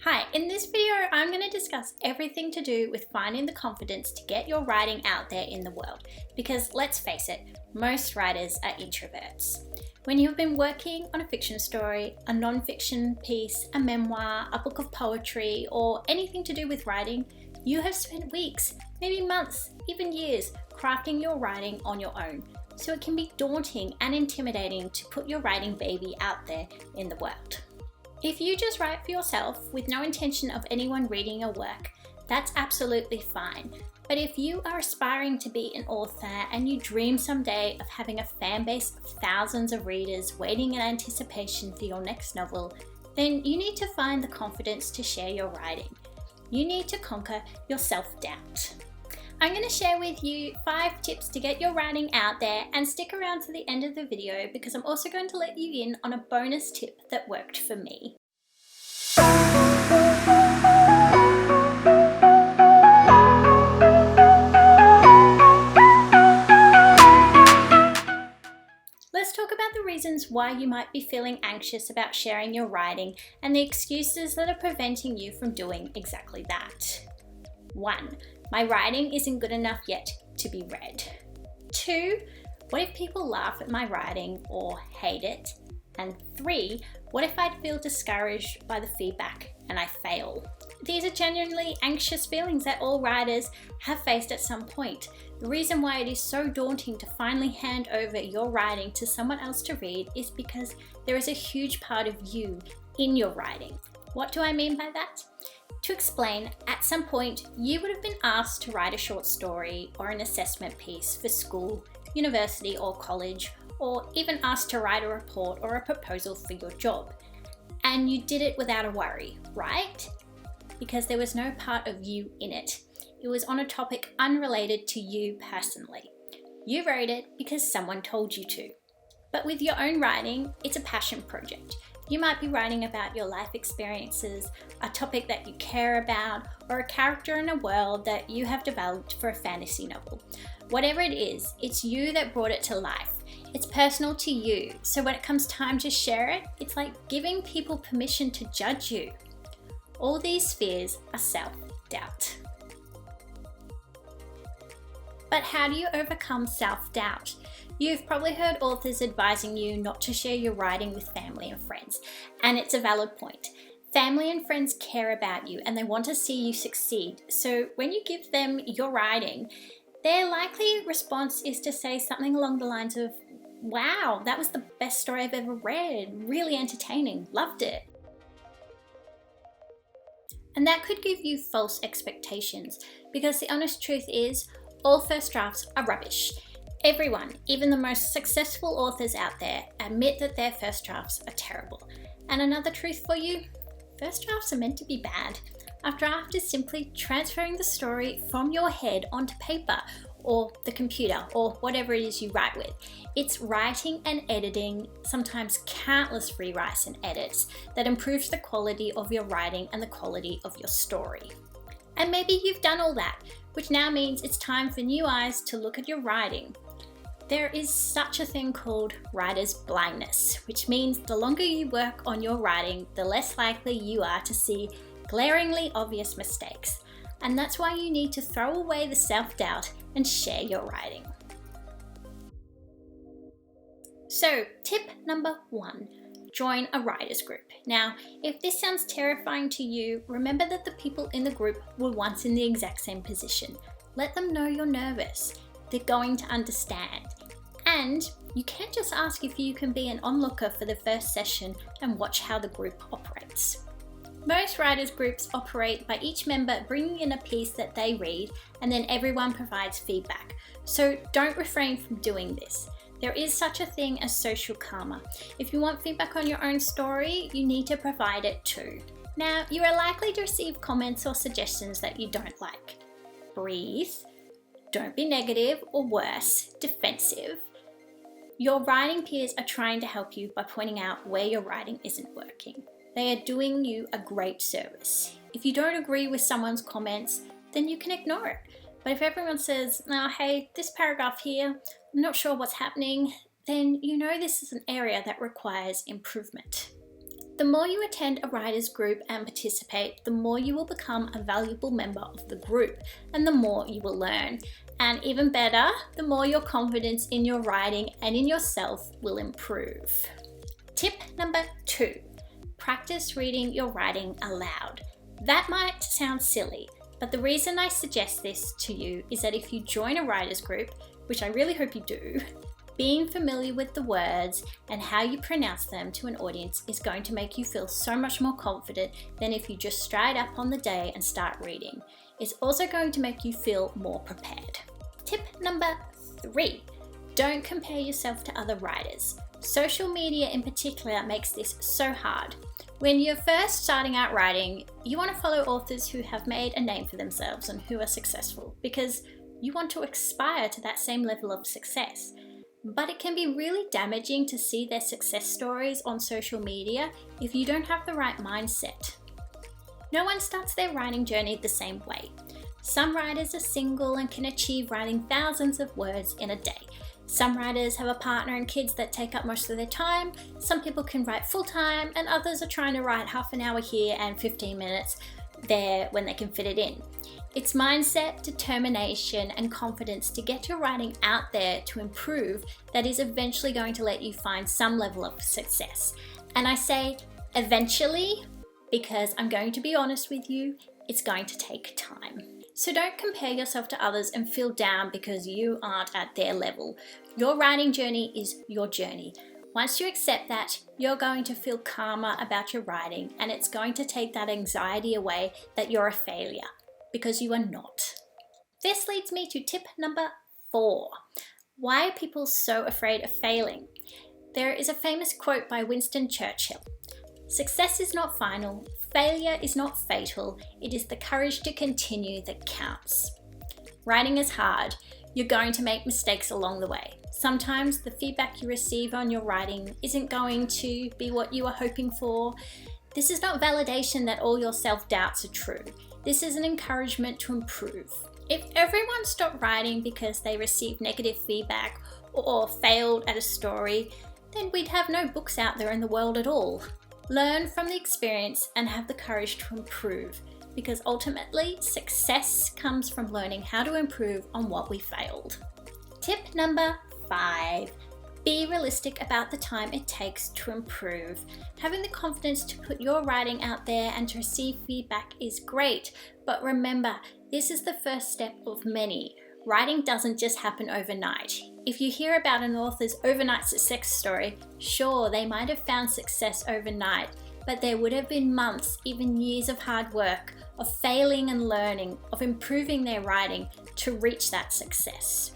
Hi, in this video I'm going to discuss everything to do with finding the confidence to get your writing out there in the world, because let's face it, most writers are introverts. When you've been working on a fiction story, a non-fiction piece, a memoir, a book of poetry, or anything to do with writing, you have spent weeks, maybe months, even years crafting your writing on your own. So it can be daunting and intimidating to put your writing baby out there in the world. If you just write for yourself with no intention of anyone reading your work, that's absolutely fine. But if you are aspiring to be an author and you dream someday of having a fan base of thousands of readers waiting in anticipation for your next novel, then you need to find the confidence to share your writing. You need to conquer your self-doubt. I'm going to share with you 5 tips to get your writing out there, and stick around to the end of the video because I'm also going to let you in on a bonus tip that worked for me. Let's talk about the reasons why you might be feeling anxious about sharing your writing and the excuses that are preventing you from doing exactly that. 1. My writing isn't good enough yet to be read. 2. What if people laugh at my writing or hate it? And 3. What if I feel discouraged by the feedback and I fail? These are genuinely anxious feelings that all writers have faced at some point. The reason why it is so daunting to finally hand over your writing to someone else to read is because there is a huge part of you in your writing. What do I mean by that? To explain, at some point you would have been asked to write a short story or an assessment piece for school, university or college, or even asked to write a report or a proposal for your job. And you did it without a worry, right? Because there was no part of you in it. It was on a topic unrelated to you personally. You wrote it because someone told you to. But with your own writing, it's a passion project. You might be writing about your life experiences, a topic that you care about, or a character in a world that you have developed for a fantasy novel. Whatever it is, it's you that brought it to life. It's personal to you, so when it comes time to share it, it's like giving people permission to judge you. All these fears are self-doubt. But how do you overcome self-doubt? You've probably heard authors advising you not to share your writing with family and friends, and it's a valid point. Family and friends care about you and they want to see you succeed, so when you give them your writing, their likely response is to say something along the lines of, "Wow, that was the best story I've ever read, really entertaining, loved it." And that could give you false expectations, because the honest truth is, all first drafts are rubbish. Everyone, even the most successful authors out there, admit that their first drafts are terrible. And another truth for you, first drafts are meant to be bad. A draft is simply transferring the story from your head onto paper, or the computer, or whatever it is you write with. It's writing and editing, sometimes countless rewrites and edits, that improves the quality of your writing and the quality of your story. And maybe you've done all that, which now means it's time for new eyes to look at your writing. There is such a thing called writer's blindness, which means the longer you work on your writing, the less likely you are to see glaringly obvious mistakes. And that's why you need to throw away the self-doubt and share your writing. So, tip number 1, join a writer's group. Now, if this sounds terrifying to you, remember that the people in the group were once in the exact same position. Let them know you're nervous. They're going to understand. And you can't just ask if you can be an onlooker for the first session and watch how the group operates. Most writers' groups operate by each member bringing in a piece that they read, and then everyone provides feedback. So don't refrain from doing this. There is such a thing as social karma. If you want feedback on your own story, you need to provide it too. Now, you are likely to receive comments or suggestions that you don't like. Breathe. Don't be negative, or worse, defensive. Your writing peers are trying to help you by pointing out where your writing isn't working. They are doing you a great service. If you don't agree with someone's comments, then you can ignore it. But if everyone says, "No, hey, this paragraph here, I'm not sure what's happening," then you know this is an area that requires improvement. The more you attend a writers group and participate, the more you will become a valuable member of the group and the more you will learn. And even better, the more your confidence in your writing and in yourself will improve. Tip number 2, practice reading your writing aloud. That might sound silly, but the reason I suggest this to you is that if you join a writers group, which I really hope you do, being familiar with the words and how you pronounce them to an audience is going to make you feel so much more confident than if you just stride up on the day and start reading. It's also going to make you feel more prepared. Tip number 3, don't compare yourself to other writers. Social media in particular makes this so hard. When you're first starting out writing, you want to follow authors who have made a name for themselves and who are successful because you want to aspire to that same level of success. But it can be really damaging to see their success stories on social media if you don't have the right mindset. No one starts their writing journey the same way. Some writers are single and can achieve writing thousands of words in a day. Some writers have a partner and kids that take up most of their time. Some people can write full-time and others are trying to write half an hour here and 15 minutes there when they can fit it in. It's mindset, determination, and confidence to get your writing out there to improve that is eventually going to let you find some level of success. And I say eventually because I'm going to be honest with you, it's going to take time. So don't compare yourself to others and feel down because you aren't at their level. Your writing journey is your journey. Once you accept that, you're going to feel calmer about your writing and it's going to take that anxiety away that you're a failure. Because you are not. This leads me to tip number 4. Why are people so afraid of failing? There is a famous quote by Winston Churchill. Success is not final, failure is not fatal, it is the courage to continue that counts. Writing is hard. You're going to make mistakes along the way. Sometimes the feedback you receive on your writing isn't going to be what you are hoping for. This is not validation that all your self-doubts are true. This is an encouragement to improve. If everyone stopped writing because they received negative feedback or failed at a story, then we'd have no books out there in the world at all. Learn from the experience and have the courage to improve, because ultimately success comes from learning how to improve on what we failed. Tip number 5. Be realistic about the time it takes to improve. Having the confidence to put your writing out there and to receive feedback is great, but remember, this is the first step of many. Writing doesn't just happen overnight. If you hear about an author's overnight success story, sure, they might have found success overnight, but there would have been months, even years of hard work, of failing and learning, of improving their writing to reach that success.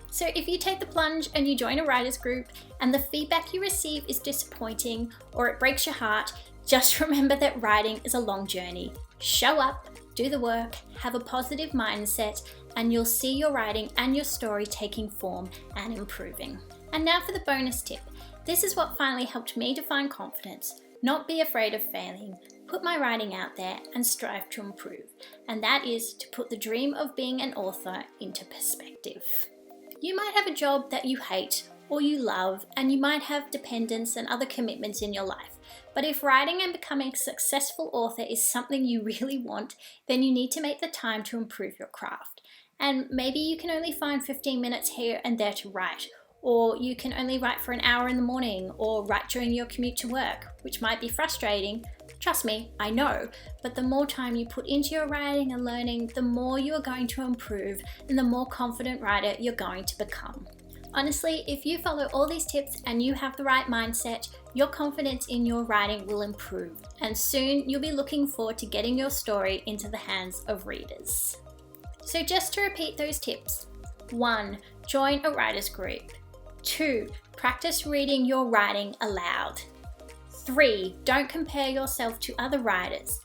So if you take the plunge and you join a writers group and the feedback you receive is disappointing or it breaks your heart, just remember that writing is a long journey. Show up, do the work, have a positive mindset, and you'll see your writing and your story taking form and improving. And now for the bonus tip. This is what finally helped me to find confidence. Not be afraid of failing. Put my writing out there and strive to improve. And that is to put the dream of being an author into perspective. You might have a job that you hate or you love, and you might have dependents and other commitments in your life. But if writing and becoming a successful author is something you really want, then you need to make the time to improve your craft. And maybe you can only find 15 minutes here and there to write, or you can only write for an hour in the morning or write during your commute to work, which might be frustrating. Trust me, I know, but the more time you put into your writing and learning, the more you are going to improve and the more confident writer you're going to become. Honestly, if you follow all these tips and you have the right mindset, your confidence in your writing will improve, and soon you'll be looking forward to getting your story into the hands of readers. So just to repeat those tips: 1. Join a writers group. 2. Practice reading your writing aloud. 3. Don't compare yourself to other writers.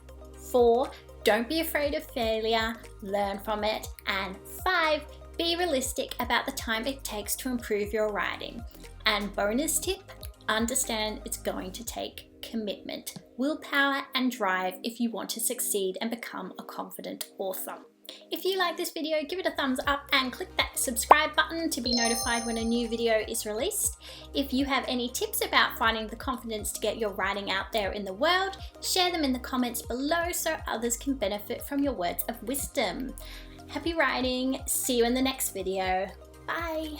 4. Don't be afraid of failure, learn from it. And 5. Be realistic about the time it takes to improve your writing. And bonus tip, understand it's going to take commitment, willpower, and drive if you want to succeed and become a confident author. If you like this video, give it a thumbs up and click that subscribe button to be notified when a new video is released. If you have any tips about finding the confidence to get your writing out there in the world, share them in the comments below so others can benefit from your words of wisdom. Happy writing, see you in the next video. Bye.